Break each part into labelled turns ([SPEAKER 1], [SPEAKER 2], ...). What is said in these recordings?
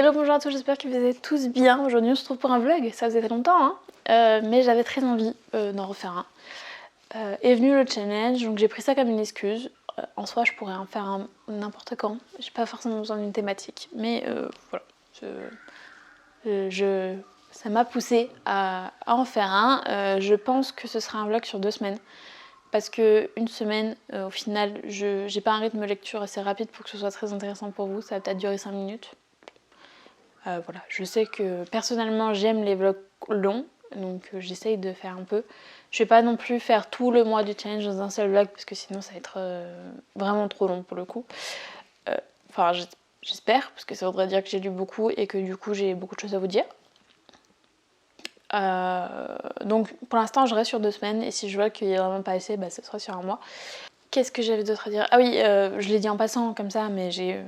[SPEAKER 1] Hello, bonjour à tous, j'espère que vous allez tous bien. Aujourd'hui on se retrouve pour un vlog, ça faisait très longtemps hein, mais j'avais très envie d'en refaire un. Est venu le challenge, donc j'ai pris ça comme une excuse. En soi je pourrais en faire un n'importe quand, j'ai pas forcément besoin d'une thématique, mais voilà, ça m'a poussé à en faire un. Je pense que ce sera un vlog sur 2 semaines. Parce que une semaine, au final, j'ai pas un rythme lecture assez rapide pour que ce soit très intéressant pour vous. Ça va peut-être durer 5 minutes. Voilà, je sais que personnellement j'aime les vlogs longs, donc j'essaye de faire un peu. Je vais pas non plus faire tout le mois du challenge dans un seul vlog parce que sinon ça va être vraiment trop long pour le coup. Enfin j'espère, parce que ça voudrait dire que j'ai lu beaucoup et que du coup j'ai beaucoup de choses à vous dire. Donc pour l'instant je reste sur 2 semaines et si je vois qu'il n'y a vraiment pas assez, bah, ça sera sur un mois. Qu'est-ce que j'avais d'autre à dire? Ah oui, je l'ai dit en passant comme ça, mais j'ai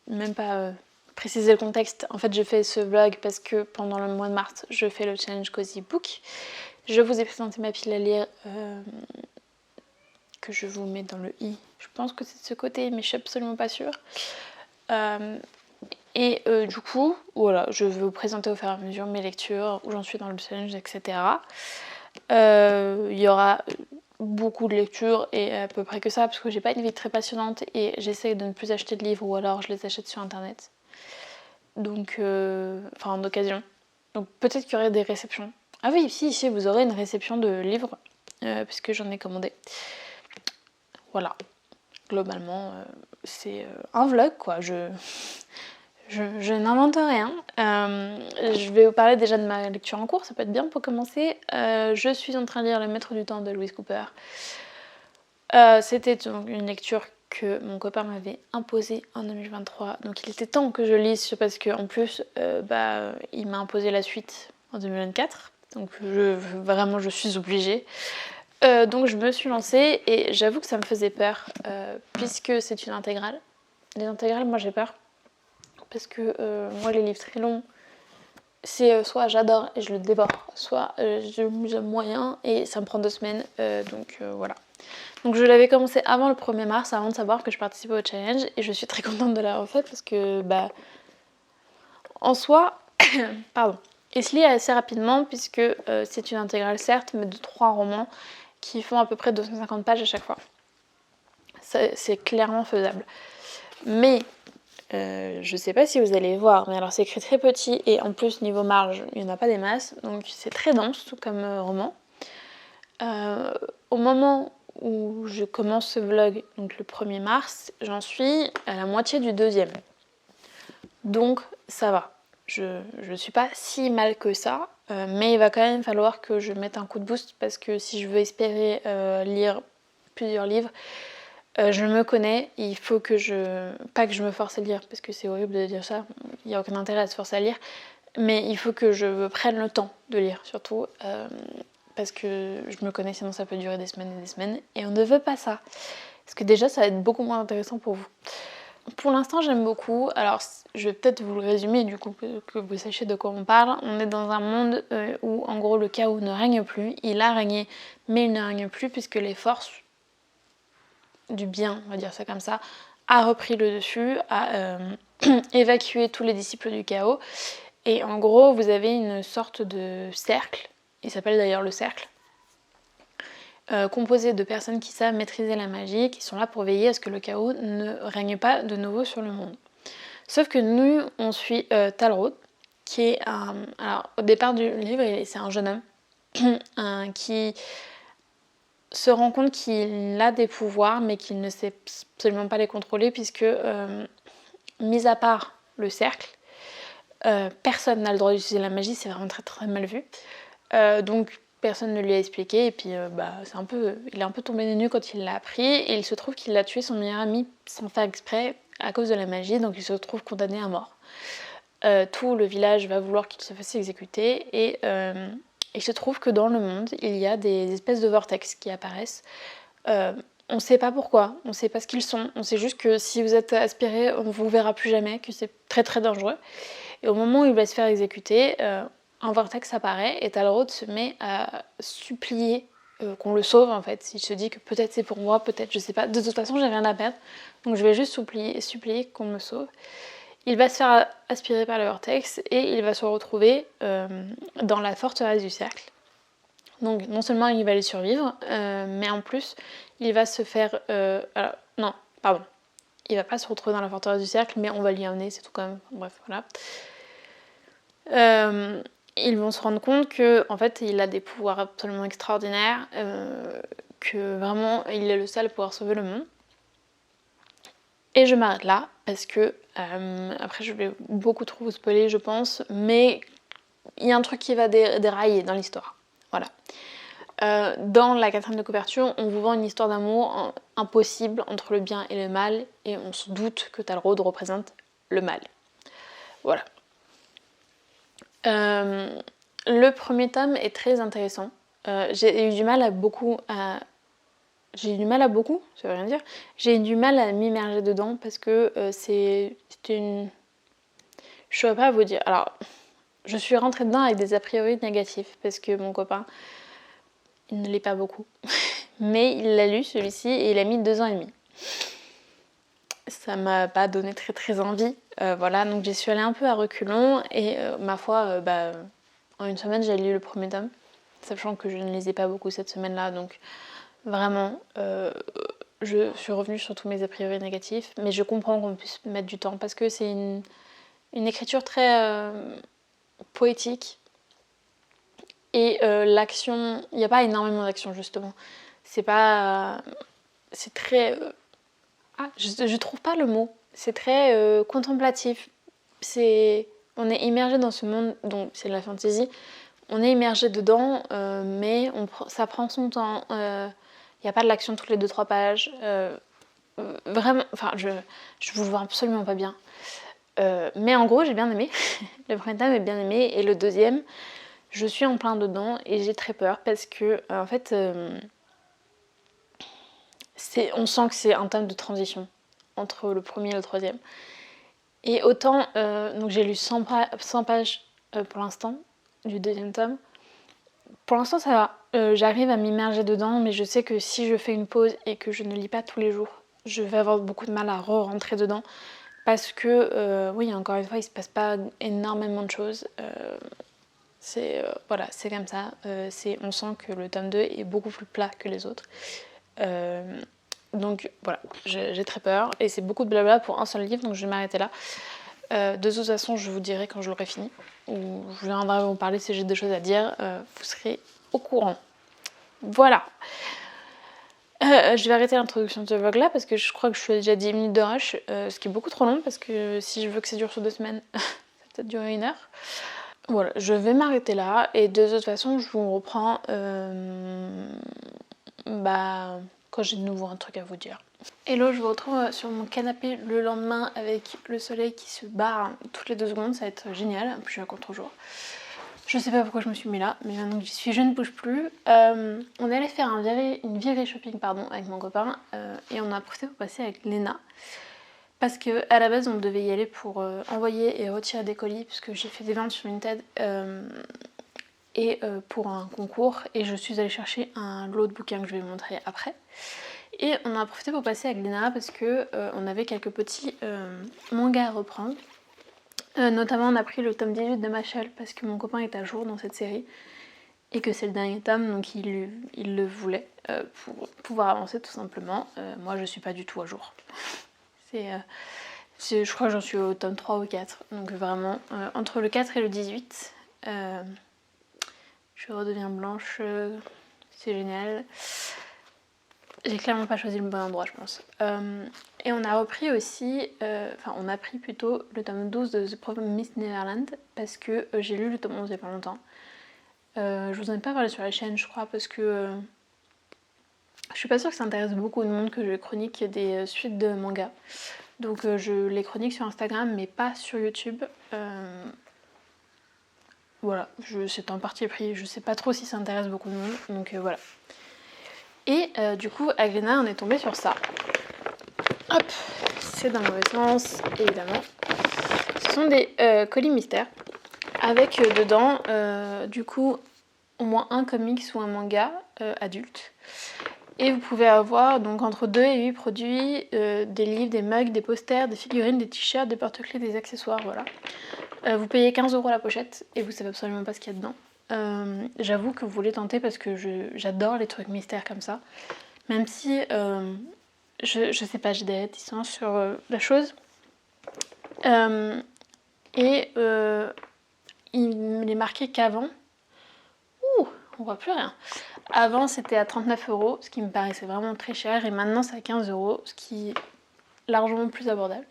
[SPEAKER 1] même pas précisé le contexte. En fait, je fais ce vlog parce que pendant le mois de mars, je fais le challenge Cozy Book. Je vous ai présenté ma pile à lire que je vous mets dans le i. Je pense que c'est de ce côté, mais je suis absolument pas sûre. Du coup, voilà, je vais vous présenter au fur et à mesure mes lectures, où j'en suis dans le challenge, etc. Il y aura beaucoup de lectures et à peu près que ça parce que j'ai pas une vie très passionnante et j'essaye de ne plus acheter de livres ou alors je les achète sur internet. Donc, enfin en occasion. Donc peut-être qu'il y aurait des réceptions. Ah oui, si, vous aurez une réception de livres puisque j'en ai commandé. Voilà. Globalement, c'est un vlog quoi. Je n'invente rien. Je vais vous parler déjà de ma lecture en cours, ça peut être bien pour commencer. Je suis en train de lire Le Maître du Temps de Louise Cooper. C'était donc une lecture que mon copain m'avait imposée en 2023. Donc il était temps que je lise parce qu'en plus, il m'a imposé la suite en 2024. Donc vraiment, je suis obligée. Donc je me suis lancée et j'avoue que ça me faisait peur puisque c'est une intégrale. Les intégrales, moi j'ai peur. Parce que moi les livres très longs, c'est soit j'adore et je le dévore, soit j'aime moyen et ça me prend 2 semaines, donc voilà. Donc je l'avais commencé avant le 1er mars, avant de savoir que je participais au challenge et je suis très contente de l'avoir fait parce que en soi, pardon, il se lit assez rapidement puisque c'est une intégrale certes, mais de 3 romans qui font à peu près 250 pages à chaque fois. C'est clairement faisable. Mais je sais pas si vous allez voir, mais alors c'est écrit très petit et en plus niveau marge, il n'y en a pas des masses, donc c'est très dense tout comme roman. Au moment où je commence ce vlog, donc le 1er mars, j'en suis à la moitié du 2e. Donc ça va. Je suis pas si mal que ça, mais il va quand même falloir que je mette un coup de boost parce que si je veux espérer lire plusieurs livres, je me connais, il faut que pas que je me force à lire, parce que c'est horrible de dire ça, il n'y a aucun intérêt à se forcer à lire, mais il faut que je prenne le temps de lire, surtout, parce que je me connais, sinon ça peut durer des semaines, et on ne veut pas ça. Parce que déjà, ça va être beaucoup moins intéressant pour vous. Pour l'instant, j'aime beaucoup. Alors, je vais peut-être vous le résumer, du coup, que vous sachiez de quoi on parle. On est dans un monde où, en gros, le chaos ne règne plus. Il a régné, mais il ne règne plus, puisque les forces du bien, on va dire ça comme ça, a repris le dessus, a évacué tous les disciples du chaos. Et en gros, vous avez une sorte de cercle, il s'appelle d'ailleurs le cercle, composé de personnes qui savent maîtriser la magie, qui sont là pour veiller à ce que le chaos ne règne pas de nouveau sur le monde. Sauf que nous, on suit Talrod, qui est alors au départ du livre, c'est un jeune homme qui se rend compte qu'il a des pouvoirs mais qu'il ne sait absolument pas les contrôler puisque, mis à part le cercle, personne n'a le droit d'utiliser la magie, c'est vraiment très très mal vu. Donc personne ne lui a expliqué et puis il est un peu tombé des nues quand il l'a appris et il se trouve qu'il a tué son meilleur ami sans faire exprès à cause de la magie, donc il se trouve condamné à mort. Tout le village va vouloir qu'il se fasse exécuter et il se trouve que dans le monde, il y a des espèces de vortex qui apparaissent. On ne sait pas pourquoi, on ne sait pas ce qu'ils sont, on sait juste que si vous êtes aspiré, on ne vous verra plus jamais, que c'est très très dangereux. Et au moment où il va se faire exécuter, un vortex apparaît et Talrod se met à supplier qu'on le sauve en fait. Il se dit que peut-être c'est pour moi, peut-être je sais pas. De toute façon, j'ai rien à perdre, donc je vais juste supplier qu'on me sauve. il va se faire aspirer par le vortex et il va se retrouver dans la forteresse du cercle. Donc non seulement il va les survivre, mais en plus il va se faire... alors, non, pardon. Il va pas se retrouver dans la forteresse du cercle, mais on va l'y amener, c'est tout quand même. Bref, voilà. Ils vont se rendre compte que en fait il a des pouvoirs absolument extraordinaires, que vraiment il est le seul à pouvoir sauver le monde. Et je m'arrête là parce que après je vais beaucoup trop vous spoiler je pense, mais il y a un truc qui va dérailler dans l'histoire. Voilà. Dans la quatrième de couverture, on vous vend une histoire d'amour impossible entre le bien et le mal, et on se doute que Talrod représente le mal. Voilà. Le premier tome est très intéressant. J'ai eu du mal à beaucoup, ça veut rien dire. J'ai eu du mal à m'immerger dedans parce que c'est une... Je ne saurais pas vous dire. Alors, je suis rentrée dedans avec des a priori négatifs parce que mon copain, il ne l'est pas beaucoup. Mais il l'a lu celui-ci et il a mis 2 ans et demi. Ça m'a pas donné très très envie. Voilà, donc j'y suis allée un peu à reculons et ma foi, en une semaine j'ai lu le premier tome, sachant que je ne lisais pas beaucoup cette semaine-là, donc vraiment je suis revenue sur tous mes a priori négatifs, mais je comprends qu'on puisse mettre du temps parce que c'est une écriture très poétique et l'action, il n'y a pas énormément d'action justement. C'est pas... c'est très... je trouve pas le mot. C'est très contemplatif. On est immergé dans ce monde, donc c'est de la fantasy. On est immergé dedans, mais ça prend son temps. Il n'y a pas de l'action toutes les 2-3 pages. Vraiment, enfin, je vous le vois absolument pas bien. Mais en gros, j'ai bien aimé. Le premier tome est bien aimé. Et le deuxième, je suis en plein dedans et j'ai très peur parce que, en fait... on sent que c'est un tome de transition entre le premier et le troisième. Et autant, donc j'ai lu 100 pages pour l'instant du deuxième tome. Pour l'instant ça va, j'arrive à m'immerger dedans, mais je sais que si je fais une pause et que je ne lis pas tous les jours, je vais avoir beaucoup de mal à rentrer dedans. Parce que, oui, encore une fois, il se passe pas énormément de choses. Voilà, c'est comme ça. On sent que le tome 2 est beaucoup plus plat que les autres. Donc voilà, j'ai très peur et c'est beaucoup de blabla pour un seul livre, donc je vais m'arrêter là. De toute façon, je vous dirai quand je l'aurai fini, ou je viendrai vous parler si j'ai des choses à dire, vous serez au courant. Voilà. Je vais arrêter l'introduction de ce vlog là parce que je crois que je suis déjà 10 minutes de rush, ce qui est beaucoup trop long parce que si je veux que ça dure sur 2 semaines, ça va peut-être durer 1 heure. Voilà, je vais m'arrêter là et de toute façon, je vous reprends quand j'ai de nouveau un truc à vous dire. Hello, je vous retrouve sur mon canapé le lendemain avec le soleil qui se barre toutes les 2 secondes, ça va être génial, en plus je suis à contre-jour. Je sais pas pourquoi je me suis mis là, mais maintenant que j'y suis, je ne bouge plus. On est allé faire une virée shopping avec mon copain et on a profité pour passer avec Léna. Parce qu'à la base, on devait y aller pour envoyer et retirer des colis, puisque j'ai fait des ventes sur Vinted et pour un concours. Et je suis allée chercher un lot de bouquins que je vais vous montrer après. Et on a profité pour passer avec Léna parce qu'on avait quelques petits mangas à reprendre. Notamment, on a pris le tome 18 de Machel parce que mon copain est à jour dans cette série. Et que c'est le dernier tome, donc il le voulait pour pouvoir avancer tout simplement. Moi, je suis pas du tout à jour. Je crois que j'en suis au tome 3 ou 4, donc vraiment entre le 4 et le 18 je redeviens blanche, c'est génial. J'ai clairement pas choisi le bon endroit je pense. Et on a repris aussi, on a pris plutôt le tome 12 de The Promised Neverland parce que j'ai lu le tome 11 il y a pas longtemps. Je vous en ai pas parlé sur la chaîne je crois parce que je suis pas sûre que ça intéresse beaucoup de monde que je chronique des suites de mangas. Donc je les chronique sur Instagram mais pas sur YouTube. Voilà, c'est un parti pris, je sais pas trop si ça intéresse beaucoup de monde, donc voilà. Et du coup, avec Léna, on est tombé sur ça. Hop, c'est dans le mauvais sens, évidemment. Ce sont des colis mystères, avec dedans, du coup, au moins un comics ou un manga adulte. Et vous pouvez avoir donc entre 2 et 8 produits, des livres, des mugs, des posters, des figurines, des t-shirts, des porte-clés, des accessoires, voilà. Vous payez 15 € la pochette et vous savez absolument pas ce qu'il y a dedans. J'avoue que vous voulez tenter parce que j'adore les trucs mystères comme ça. Même si, je sais pas, j'ai des réticences sur la chose. Il est marqué qu'avant... Ouh, on voit plus rien. Avant c'était à 39 €, ce qui me paraissait vraiment très cher. Et maintenant c'est à 15 €, ce qui est largement plus abordable.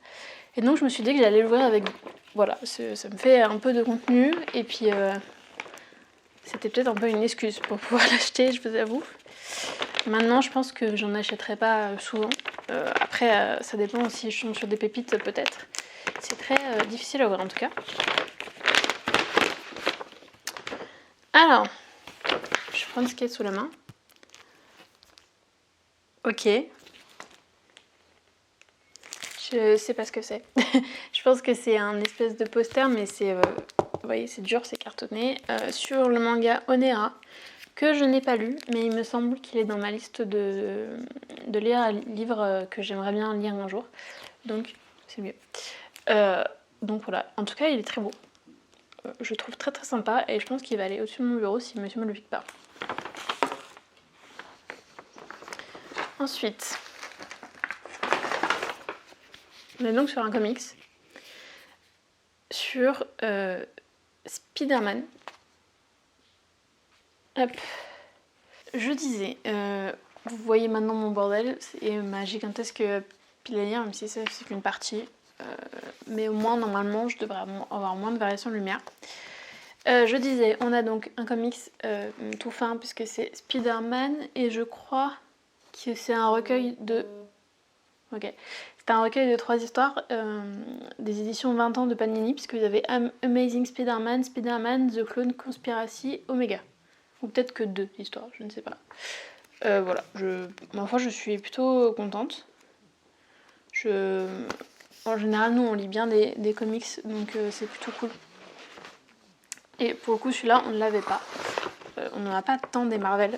[SPEAKER 1] Et donc je me suis dit que j'allais l'ouvrir avec vous. Voilà, ça me fait un peu de contenu. Et puis c'était peut-être un peu une excuse pour pouvoir l'acheter, je vous avoue. Maintenant je pense que j'en achèterai pas souvent. Après ça dépend si je tombe sur des pépites peut-être. C'est très difficile à ouvrir en tout cas. Alors, je prends ce qu'il y a sous la main. Ok. Je sais pas ce que c'est. Je pense que c'est un espèce de poster, mais c'est... vous voyez, c'est dur, c'est cartonné. Sur le manga Onera, que je n'ai pas lu, mais il me semble qu'il est dans ma liste de livres que j'aimerais bien lire un jour. Donc, c'est mieux. Donc voilà, en tout cas, il est très beau. Je le trouve très très sympa et je pense qu'il va aller au-dessus de mon bureau si monsieur me le pique pas. Ensuite, on est donc sur un comics sur Spider-Man. Hop. Je disais, vous voyez maintenant mon bordel et ma gigantesque pile à lire, même si c'est qu'une partie. Mais au moins, normalement, je devrais avoir moins de variations de lumière. Je disais, on a donc un comics tout fin puisque c'est Spider-Man et je crois que c'est un recueil de... Ok. C'est un recueil de 3 histoires des éditions 20 ans de Panini puisque vous avez Amazing Spider-Man, Spider-Man, The Clone Conspiracy, Omega. Ou peut-être que 2 histoires, je ne sais pas. Voilà, ma foi, je suis plutôt contente. En général, nous, on lit bien des comics, donc c'est plutôt cool. Et pour le coup, celui-là, on ne l'avait pas. On n'en a pas tant des Marvel.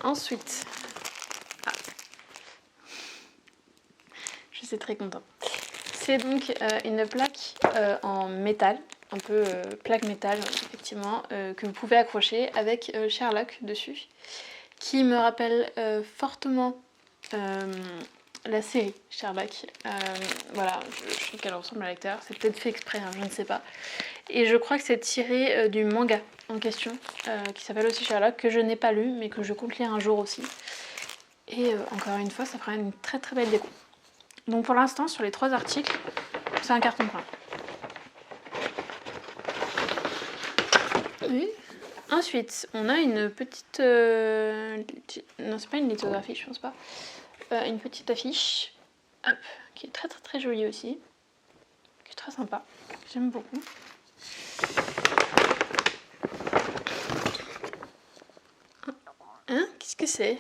[SPEAKER 1] Ensuite... Ah. Je suis très contente. C'est donc une plaque en métal, un peu plaque métal effectivement, que vous pouvez accrocher avec Sherlock dessus, qui me rappelle fortement la série Sherlock. Voilà, je sais qu'elle ressemble à l'acteur, c'est peut-être fait exprès, hein, je ne sais pas. Et je crois que c'est tiré du manga en question, qui s'appelle aussi Sherlock, que je n'ai pas lu, mais que je compte lire un jour aussi. Et encore une fois, ça fera une très très belle déco. Donc pour l'instant, sur les 3 articles, c'est un carton plein. Oui. Ensuite, on a une petite... Non, c'est pas une lithographie, je pense pas. Une petite affiche, hop, qui est très très très jolie aussi. Qui est très sympa. J'aime beaucoup. Hein? Qu'est-ce que c'est?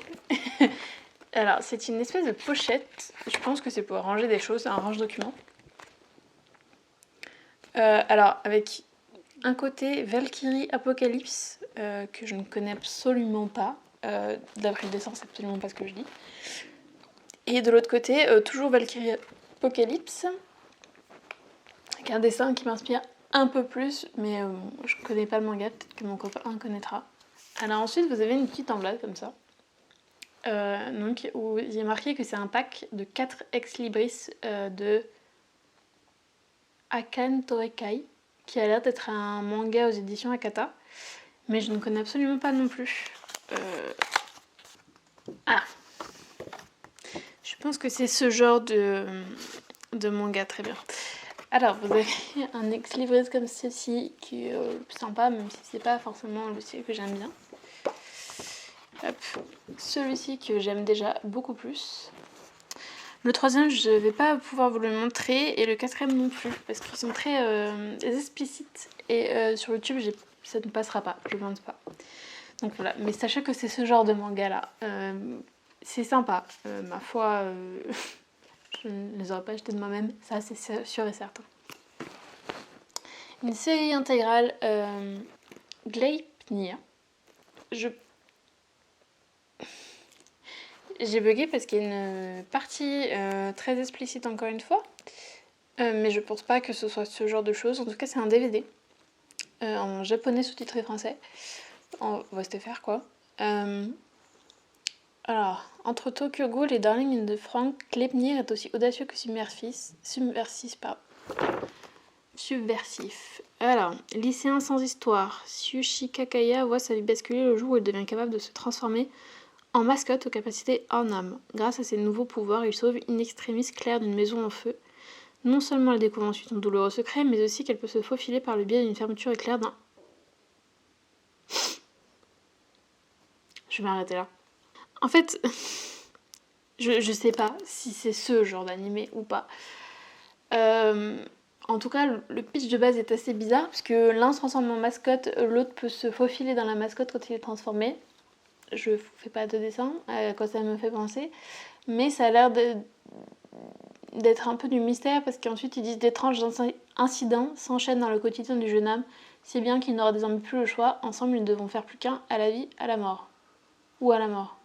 [SPEAKER 1] Alors, c'est une espèce de pochette. Je pense que c'est pour ranger des choses, un range-documents. Alors, avec un côté Valkyrie Apocalypse, que je ne connais absolument pas. D'après le dessin, c'est absolument pas ce que je dis. Et de l'autre côté, toujours Valkyrie Apocalypse. Avec un dessin qui m'inspire un peu plus, mais je ne connais pas le manga, peut-être que mon copain connaîtra. Alors ensuite, vous avez une petite enveloppe comme ça. Donc, où il est marqué que c'est un pack de 4 ex-libris de Akan Torekai, qui a l'air d'être un manga aux éditions Akata, mais je ne connais absolument pas non plus. Ah, je pense que c'est ce genre de manga, très bien. Alors, vous avez un ex-libris comme ceci qui est sympa, même si c'est pas forcément le style que j'aime bien. Hop. Celui-ci que j'aime déjà beaucoup plus. Le troisième, je ne vais pas pouvoir vous le montrer, et le quatrième non plus, parce qu'ils sont très explicites, et sur YouTube, ça ne passera pas, je ne pense pas. Donc voilà, mais sachez que c'est ce genre de manga-là. C'est sympa, ma foi, je ne les aurais pas achetés de moi-même, ça c'est sûr et certain. Une série intégrale Gleipnir. J'ai bugué parce qu'il y a une partie très explicite encore une fois. Mais je pense pas que ce soit ce genre de choses. En tout cas, c'est un DVD en japonais sous-titré français. En VSTFR quoi. Alors, entre Tokyo Ghoul et Darling in the Franxx, Gleipnir est aussi audacieux que subversif. Alors, lycéen sans histoire, Tsuyoshi Kakaya voit sa vie basculer le jour où il devient capable de se transformer en mascotte aux capacités hors âme. Grâce à ses nouveaux pouvoirs, il sauve in extremis Claire d'une maison en feu. Non seulement elle découvre ensuite son douloureux secret, mais aussi qu'elle peut se faufiler par le biais d'une fermeture éclair d'un... Je vais m'arrêter là. En fait, je sais pas si c'est ce genre d'animé ou pas. En tout cas, le pitch de base est assez bizarre, parce que l'un se transforme en mascotte, l'autre peut se faufiler dans la mascotte quand il est transformé. Je fais pas de dessin, à quoi ça me fait penser, mais ça a l'air d'être un peu du mystère, parce qu'ensuite ils disent d'étranges incidents s'enchaînent dans le quotidien du jeune homme, si bien qu'il n'aura désormais plus le choix. Ensemble, ils ne devront faire plus qu'un, à la vie, à la mort. Ou à la mort.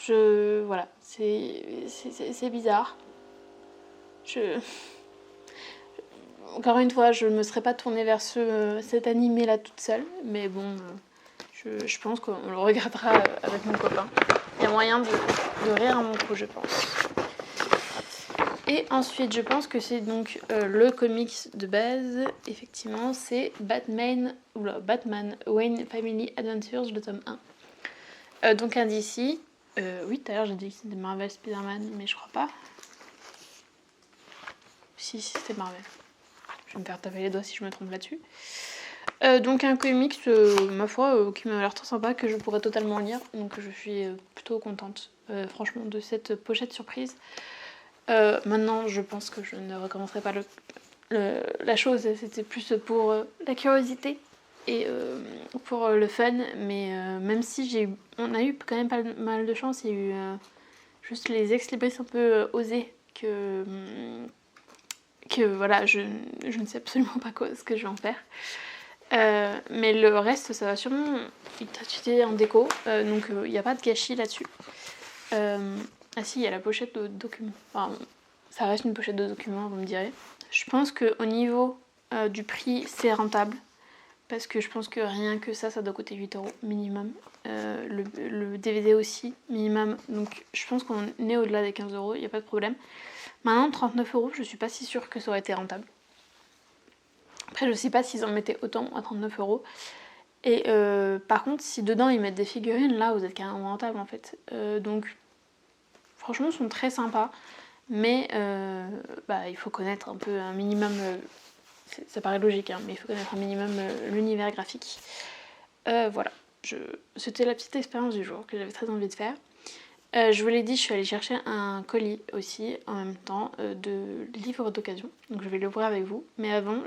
[SPEAKER 1] Voilà, c'est bizarre. Encore une fois, je ne me serais pas tournée vers cet animé-là toute seule, mais bon, je pense qu'on le regardera avec mon copain. Il y a moyen de rire à mon coup, je pense. Et ensuite, je pense que c'est donc le comics de base, effectivement, c'est Batman Wayne Family Adventures, le tome 1. Donc un DC. Oui, tout à l'heure j'ai dit que c'était Marvel Spider-Man, mais je crois pas. Si, c'était Marvel. Je vais me faire taper les doigts si je me trompe là-dessus. Donc un comics, ma foi, qui m'a l'air très sympa, que je pourrais totalement lire. Donc je suis plutôt contente, franchement, de cette pochette surprise. Maintenant, je pense que je ne recommencerai pas la chose. C'était plus pour la curiosité et pour le fun. Mais même si on a eu quand même pas mal de chance, il y a eu juste les ex-libris un peu osés que voilà, je ne sais absolument pas ce que je vais en faire. Mais le reste, ça va sûrement être utilisé en déco, donc il n'y a pas de gâchis là-dessus. Ah si, il y a la pochette de document. Enfin, ça reste une pochette de document, vous me direz. Je pense qu'au niveau du prix, c'est rentable, parce que je pense que rien que ça doit coûter 8 € minimum. Le DVD aussi, minimum. Donc je pense qu'on est au-delà des 15 €, il n'y a pas de problème. Maintenant, 39 €, je suis pas si sûre que ça aurait été rentable. Après, je sais pas s'ils en mettaient autant à 39 €. Et par contre, si dedans ils mettent des figurines, là vous êtes carrément rentable en fait. Donc, franchement, ils sont très sympas. Mais il faut connaître un peu un minimum. Ça paraît logique, hein, mais il faut connaître un minimum l'univers graphique. Voilà. C'était la petite expérience du jour que j'avais très envie de faire. Je vous l'ai dit, je suis allée chercher un colis aussi en même temps de livres d'occasion. Donc je vais l'ouvrir avec vous. Mais avant,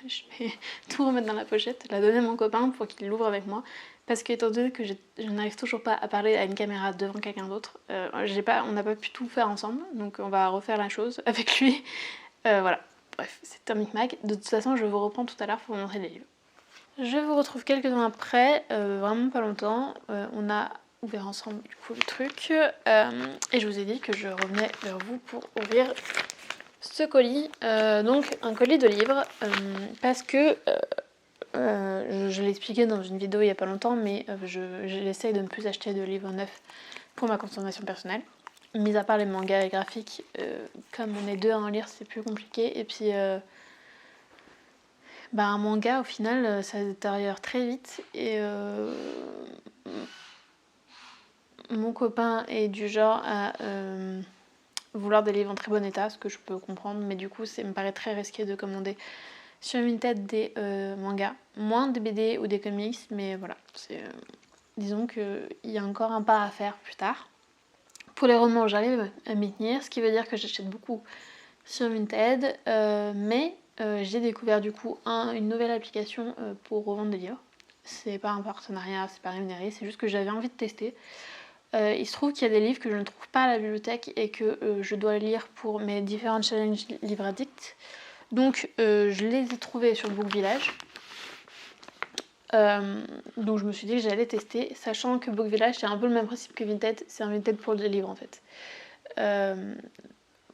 [SPEAKER 1] je vais tout remettre dans la pochette, la donner à mon copain pour qu'il l'ouvre avec moi. Parce qu'étant donné que je n'arrive toujours pas à parler à une caméra devant quelqu'un d'autre, on n'a pas pu tout faire ensemble. Donc on va refaire la chose avec lui. Voilà. Bref, c'est un micmac. De toute façon, je vous reprends tout à l'heure pour vous montrer les livres. Je vous retrouve quelques temps après, vraiment pas longtemps. On a ouvert ensemble du coup le truc et je vous ai dit que je revenais vers vous pour ouvrir ce colis, donc un colis de livres parce que je l'ai expliqué dans une vidéo il y a pas longtemps, mais j'essaye de ne plus acheter de livres neufs pour ma consommation personnelle, mis à part les mangas et graphiques. Comme on est deux à en lire, c'est plus compliqué. Et puis un manga au final ça se détériore très vite et mon copain est du genre à vouloir des livres en très bon état, ce que je peux comprendre, mais du coup ça me paraît très risqué de commander sur Vinted des mangas, moins des BD ou des comics, mais voilà, disons qu'il y a encore un pas à faire plus tard. Pour les romans, j'arrive à m'y tenir, ce qui veut dire que j'achète beaucoup sur Vinted, mais j'ai découvert du coup une nouvelle application pour revendre des livres. C'est pas un partenariat, c'est pas rémunéré, c'est juste que j'avais envie de tester. Il se trouve qu'il y a des livres que je ne trouve pas à la bibliothèque et que je dois lire pour mes différents challenges livres addicts. Donc je les ai trouvés sur Book Village. Donc je me suis dit que j'allais tester, sachant que Book Village c'est un peu le même principe que Vinted, c'est un Vinted pour les livres en fait.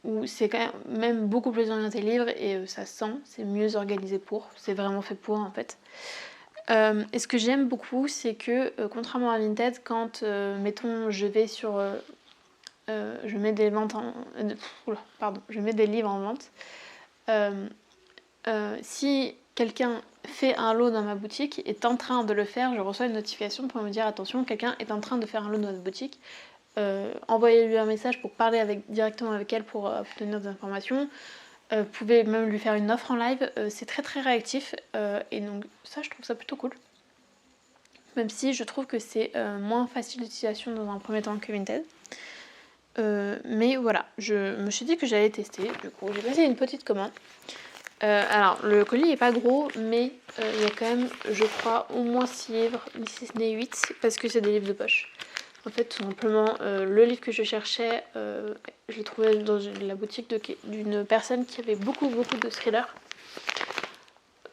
[SPEAKER 1] Où c'est quand même beaucoup plus orienté livre et ça se sent, c'est mieux organisé pour, c'est vraiment fait pour en fait. Et ce que j'aime beaucoup, c'est que contrairement à Vinted, quand mettons je vais sur je mets des ventes je mets des livres en vente. Si quelqu'un fait un lot dans ma boutique, est en train de le faire, je reçois une notification pour me dire attention, quelqu'un est en train de faire un lot dans notre boutique. Envoyez-lui un message pour parler directement avec elle pour obtenir des informations. Vous pouvez même lui faire une offre en live. C'est très très réactif et donc ça je trouve ça plutôt cool. Même si je trouve que c'est moins facile d'utilisation dans un premier temps que Vinted. Mais voilà, je me suis dit que j'allais tester. Du coup, j'ai passé une petite commande. Alors, le colis est pas gros, mais il y a quand même, je crois, au moins 6 livres, si ce n'est 8, parce que c'est des livres de poche. En fait, tout simplement, le livre que je cherchais, je l'ai trouvé dans la boutique d'une personne qui avait beaucoup de thrillers.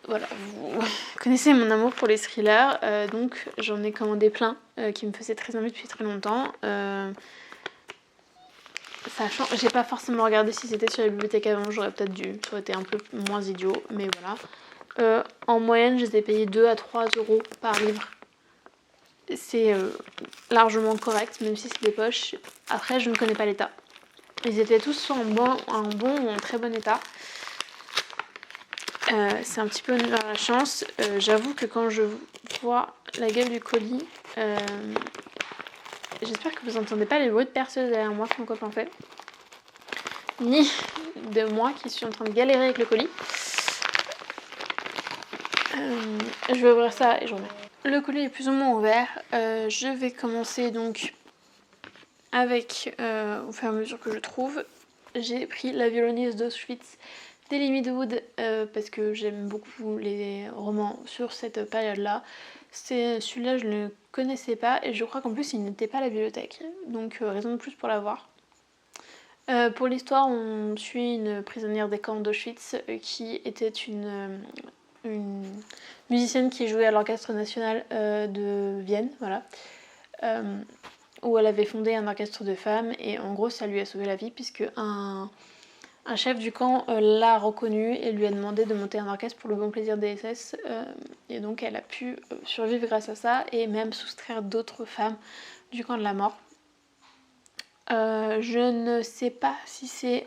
[SPEAKER 1] Voilà, vous connaissez mon amour pour les thrillers, donc j'en ai commandé plein, qui me faisaient très envie depuis très longtemps. Sachant, j'ai pas forcément regardé si c'était sur la bibliothèque avant, j'aurais peut-être dû, ça aurait été un peu moins idiot, mais voilà. En moyenne, je les ai payés 2 à 3 euros par livre. C'est largement correct, même si c'est des poches. Après, je ne connais pas l'état. Ils étaient tous soit en bon ou en très bon état. C'est un petit peu vers la chance. J'avoue que quand je vois la gueule du colis, j'espère que vous n'entendez pas les bruits de perceuse derrière moi que mon copain fait. Ni de moi qui suis en train de galérer avec le colis. Je vais ouvrir ça et je remets. Le colis est plus ou moins ouvert. Je vais commencer donc avec, au fur et à mesure que je trouve, j'ai pris La violoniste d'Auschwitz d'Elie Wood parce que j'aime beaucoup les romans sur cette période-là. Celui-là, je ne le connaissais pas et je crois qu'en plus il n'était pas à la bibliothèque, donc raison de plus pour l'avoir. Pour l'histoire, on suit une prisonnière des camps d'Auschwitz qui était une musicienne qui jouait à l'Orchestre National de Vienne, voilà. Où elle avait fondé un orchestre de femmes et en gros ça lui a sauvé la vie puisque un chef du camp l'a reconnue et lui a demandé de monter un orchestre pour le bon plaisir des SS et donc elle a pu survivre grâce à ça et même soustraire d'autres femmes du camp de la mort. Je ne sais pas si c'est...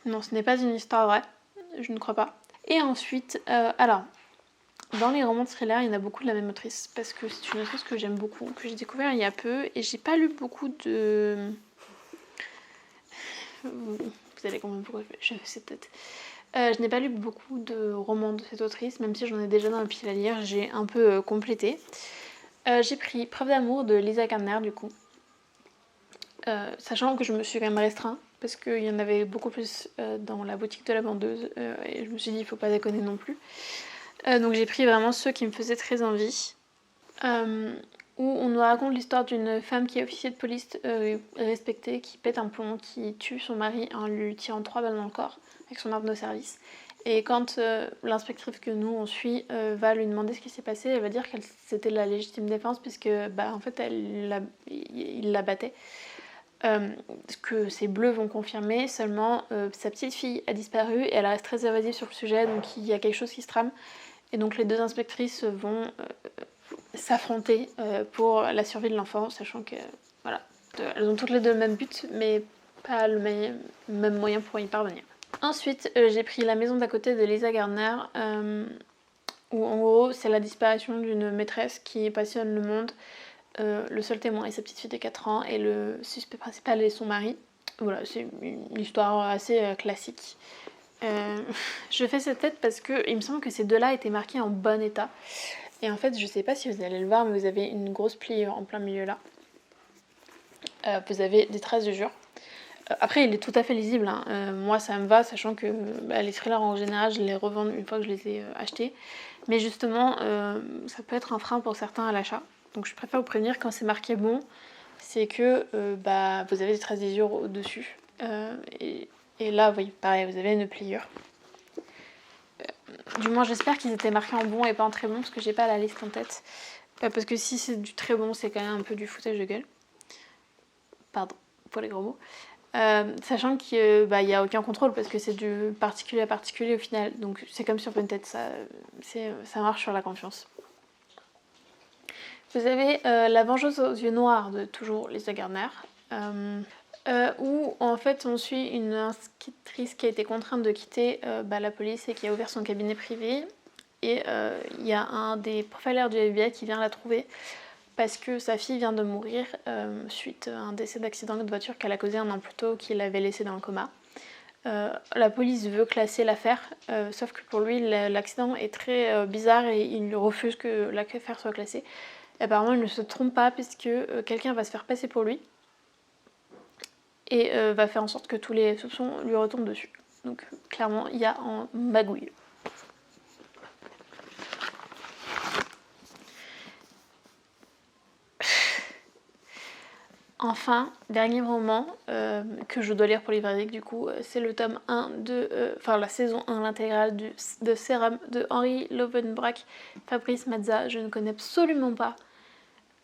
[SPEAKER 1] Non, ce n'est pas une histoire vraie, je ne crois pas. Et ensuite, alors, dans les romans de thriller, il y en a beaucoup de la même autrice, parce que c'est une autrice que j'aime beaucoup, que j'ai découvert il y a peu, et j'ai pas lu beaucoup de... Vous allez comprendre pourquoi je fais cette tête. Je n'ai pas lu beaucoup de romans de cette autrice, même si j'en ai déjà dans le pile à lire, j'ai un peu complété. J'ai pris Preuve d'amour de Lisa Gardner, du coup. Sachant que je me suis quand même restreint, parce qu'il y en avait beaucoup plus dans la boutique de la vendeuse, et je me suis dit il faut pas déconner non plus. Donc j'ai pris vraiment ceux qui me faisaient très envie. Où on nous raconte l'histoire d'une femme qui est officier de police respectée, qui pète un plomb, qui tue son mari en lui tirant 3 balles dans le corps avec son arme de service. Et quand l'inspectrice que nous on suit va lui demander ce qui s'est passé, elle va dire que c'était la légitime défense puisque en fait il la battait. Ce que ces bleus vont confirmer, seulement sa petite fille a disparu et elle reste très évasive sur le sujet, donc il y a quelque chose qui se trame. Et donc les deux inspectrices vont s'affronter pour la survie de l'enfant, sachant que voilà, elles ont toutes les deux le même but, mais pas le même moyen pour y parvenir. Ensuite, j'ai pris La maison d'à côté de Lisa Gardner, où en gros c'est la disparition d'une maîtresse qui passionne le monde. Le seul témoin est sa petite fille de 4 ans et le suspect principal est son mari. Voilà, c'est une histoire assez classique. Je fais cette tête parce que il me semble que ces deux-là étaient marqués en bon état. Et en fait, je sais pas si vous allez le voir, mais vous avez une grosse pliure en plein milieu là. Vous avez des traces de jure. Après, il est tout à fait lisible. Hein. Moi, ça me va, sachant que les thrillers en général, je les revends une fois que je les ai achetés. Mais justement, ça peut être un frein pour certains à l'achat. Donc je préfère vous prévenir quand c'est marqué bon, c'est que vous avez des traces d'usure au-dessus. Et là, vous voyez, pareil, vous avez une pliure. du moins j'espère qu'ils étaient marqués en bon et pas en très bon parce que j'ai pas la liste en tête. Parce que si c'est du très bon, c'est quand même un peu du foutage de gueule. Pardon pour les gros mots. Sachant qu'il n'y a aucun contrôle parce que c'est du particulier à particulier au final. Donc c'est comme sur Punted, ça marche sur la confiance. Vous avez La vengeance aux yeux noirs de toujours Lisa Gardner. Où en fait on suit une institutrice qui a été contrainte de quitter la police et qui a ouvert son cabinet privé. Et il y a un des profilers du FBI qui vient la trouver parce que sa fille vient de mourir suite à un décès d'accident de voiture qu'elle a causé un an plus tôt, qui l'avait laissée dans le coma. La police veut classer l'affaire, sauf que pour lui l'accident est très bizarre et il refuse que l'affaire soit classée. Et apparemment il ne se trompe pas puisque quelqu'un va se faire passer pour lui et va faire en sorte que tous les soupçons lui retombent dessus. Donc clairement il y a un magouille. Enfin, dernier roman que je dois lire pour les verdicts du coup, c'est le tome 1 la saison 1, l'intégrale de Sérum de Henri Lovenbrock, Fabrice Mazza. Je ne connais absolument pas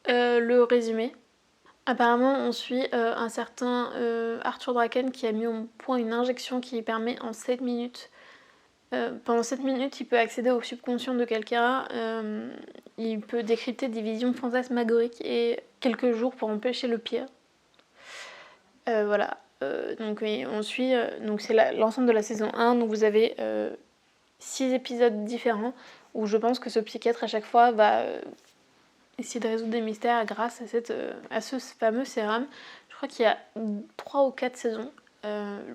[SPEAKER 1] le résumé. Apparemment, on suit un certain Arthur Draken qui a mis au point une injection qui permet en 7 minutes. Pendant 7 minutes, il peut accéder au subconscient de quelqu'un, il peut décrypter des visions fantasmagoriques et quelques jours pour empêcher le pire. Voilà, donc oui, on suit, donc c'est l'ensemble de la saison 1, donc vous avez 6 épisodes différents où je pense que ce psychiatre à chaque fois va essayer de résoudre des mystères grâce à ce fameux sérum. Je crois qu'il y a 3 ou 4 saisons.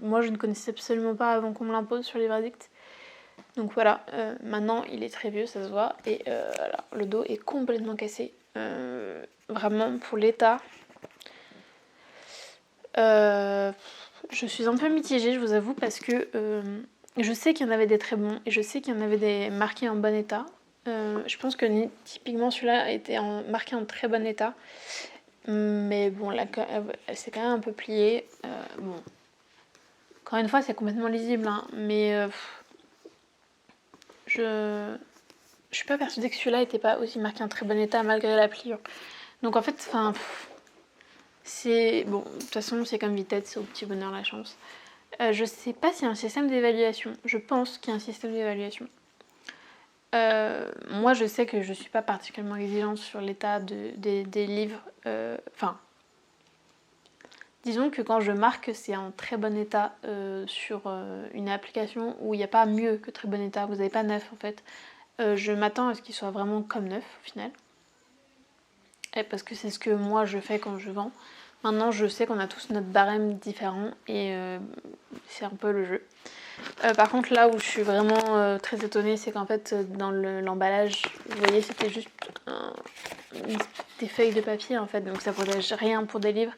[SPEAKER 1] Moi je ne connaissais absolument pas avant qu'on me l'impose sur les verdicts. Donc voilà, maintenant il est très vieux, ça se voit, et alors, le dos est complètement cassé. Vraiment pour l'état. Je suis un peu mitigée, je vous avoue, parce que je sais qu'il y en avait des très bons et je sais qu'il y en avait des marqués en bon état. Je pense que typiquement celui-là a été marqué en très bon état. Mais bon, là, elle s'est quand même un peu pliée. Bon. Encore une fois, c'est complètement lisible, hein, mais je suis pas persuadée que celui-là n'était pas aussi marqué en très bon état malgré la pliure. Donc en fait, c'est... Bon, de toute façon, c'est comme Vitesse, c'est au petit bonheur la chance. Je sais pas s'il y a un système d'évaluation. Je pense qu'il y a un système d'évaluation. Moi, je sais que je suis pas particulièrement exigeante sur l'état des livres. Disons que quand je marque que c'est en très bon état sur une application où il n'y a pas mieux que très bon état, vous n'avez pas neuf en fait, je m'attends à ce qu'il soit vraiment comme neuf au final. Et parce que c'est ce que moi je fais quand je vends. Maintenant, je sais qu'on a tous notre barème différent et c'est un peu le jeu. Par contre, là où je suis vraiment très étonnée, c'est qu'en fait, dans l'emballage, vous voyez, c'était juste des feuilles de papier en fait, donc ça protège rien pour des livres.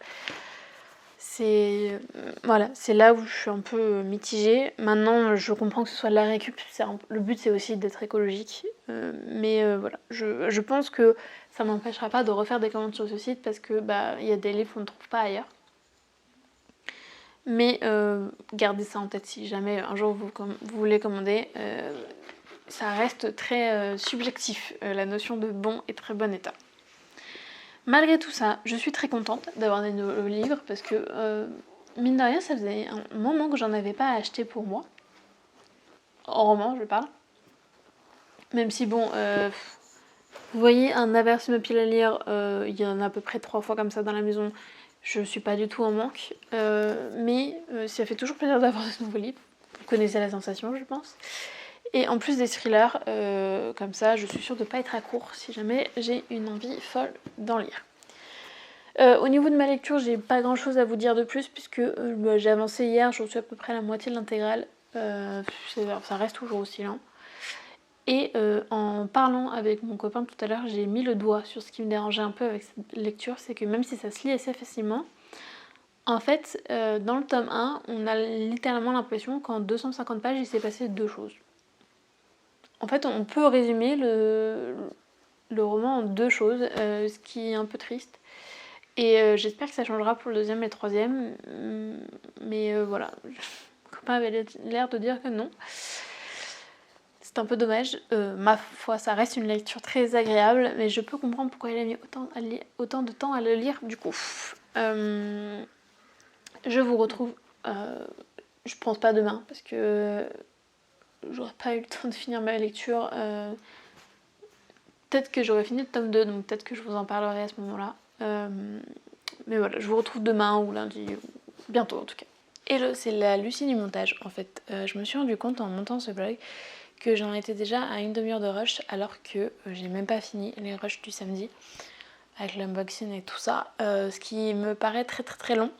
[SPEAKER 1] Voilà, c'est là où je suis un peu mitigée. Maintenant, je comprends que ce soit de la récup. Le but, c'est aussi d'être écologique. Mais voilà, je pense que ça m'empêchera pas de refaire des commandes sur ce site parce que il y a des livres qu'on ne trouve pas ailleurs. Mais gardez ça en tête si jamais un jour vous voulez commander. Ça reste très subjectif, la notion de bon et très bon état. Malgré tout ça, je suis très contente d'avoir des nouveaux livres parce que, mine de rien, ça faisait un moment que j'en avais pas acheté pour moi. En roman, je parle. Même si, bon, vous voyez, un Averse me pile à lire, il y en a à peu près 3 fois comme ça dans la maison. Je suis pas du tout en manque. Mais ça fait toujours plaisir d'avoir de nouveaux livres. Vous connaissez la sensation, je pense. Et en plus des thrillers, comme ça, je suis sûre de ne pas être à court si jamais j'ai une envie folle d'en lire. Au niveau de ma lecture, j'ai pas grand chose à vous dire de plus puisque j'ai avancé hier, j'en suis à peu près à la moitié de l'intégrale. Ça reste toujours aussi lent. Et en parlant avec mon copain tout à l'heure, j'ai mis le doigt sur ce qui me dérangeait un peu avec cette lecture, c'est que même si ça se lit assez facilement, en fait, dans le tome 1, on a littéralement l'impression qu'en 250 pages, il s'est passé 2 choses. En fait, on peut résumer le roman en 2 choses, ce qui est un peu triste. Et j'espère que ça changera pour le 2e et le 3e. Mais voilà, mon copain avait l'air de dire que non. c'est un peu dommage. Ma foi, ça reste une lecture très agréable, mais je peux comprendre pourquoi il a mis autant de temps à le lire. Du coup, je vous retrouve, je pense pas demain, parce que j'aurais pas eu le temps de finir ma lecture. Peut-être que j'aurais fini le tome 2, donc peut-être que je vous en parlerai à ce moment-là. Mais voilà, je vous retrouve demain ou lundi, bientôt en tout cas. Hello, c'est la Lucie du montage. En fait, je me suis rendu compte en montant ce vlog que j'en étais déjà à une demi-heure de rush alors que j'ai même pas fini les rushs du samedi avec l'unboxing et tout ça, ce qui me paraît très long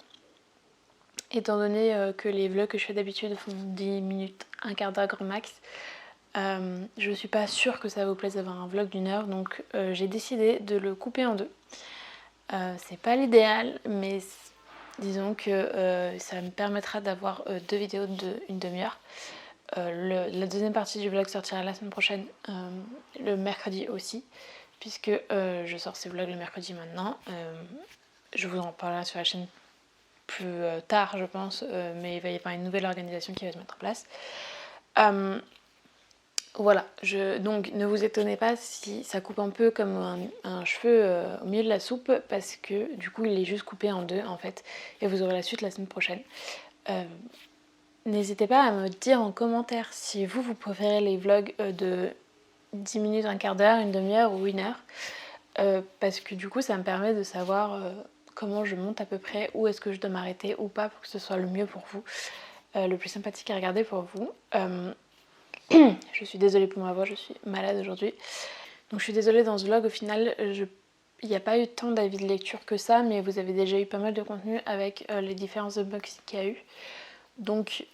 [SPEAKER 1] étant donné que les vlogs que je fais d'habitude font 10 minutes, un quart d'heure grand max. Je suis pas sûre que ça vous plaise d'avoir un vlog d'une heure, donc j'ai décidé de le couper en deux. C'est pas l'idéal, mais disons que ça me permettra d'avoir 2 vidéos d'une demi-heure. La deuxième partie du vlog sortira la semaine prochaine, le mercredi aussi, puisque je sors ces vlogs le mercredi maintenant. Je vous en parlerai sur la chaîne plus tard, je pense, mais il va y avoir une nouvelle organisation qui va se mettre en place. Voilà, donc ne vous étonnez pas si ça coupe un peu comme un cheveu au milieu de la soupe, parce que du coup il est juste coupé en deux en fait, et vous aurez la suite la semaine prochaine. N'hésitez pas à me dire en commentaire si vous préférez les vlogs de 10 minutes, un quart d'heure, une demi-heure ou une heure, parce que du coup ça me permet de savoir comment je monte à peu près, où est-ce que je dois m'arrêter ou pas pour que ce soit le mieux pour vous, le plus sympathique à regarder pour vous. Je suis désolée pour ma voix, je suis malade aujourd'hui. Donc je suis désolée, dans ce vlog au final, il n'y a pas eu tant d'avis de lecture que ça, mais vous avez déjà eu pas mal de contenu avec les différents unboxings qu'il y a eu. Donc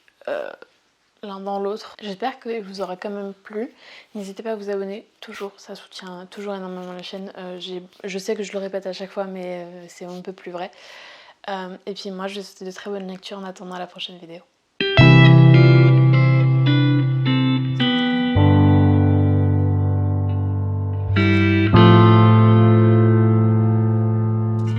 [SPEAKER 1] l'un dans l'autre. J'espère que vous aura quand même plu. N'hésitez pas à vous abonner, toujours, ça soutient toujours énormément la chaîne. Je sais que je le répète à chaque fois, mais c'est un peu plus vrai. Et puis moi, je vous souhaite de très bonnes lectures en attendant la prochaine vidéo.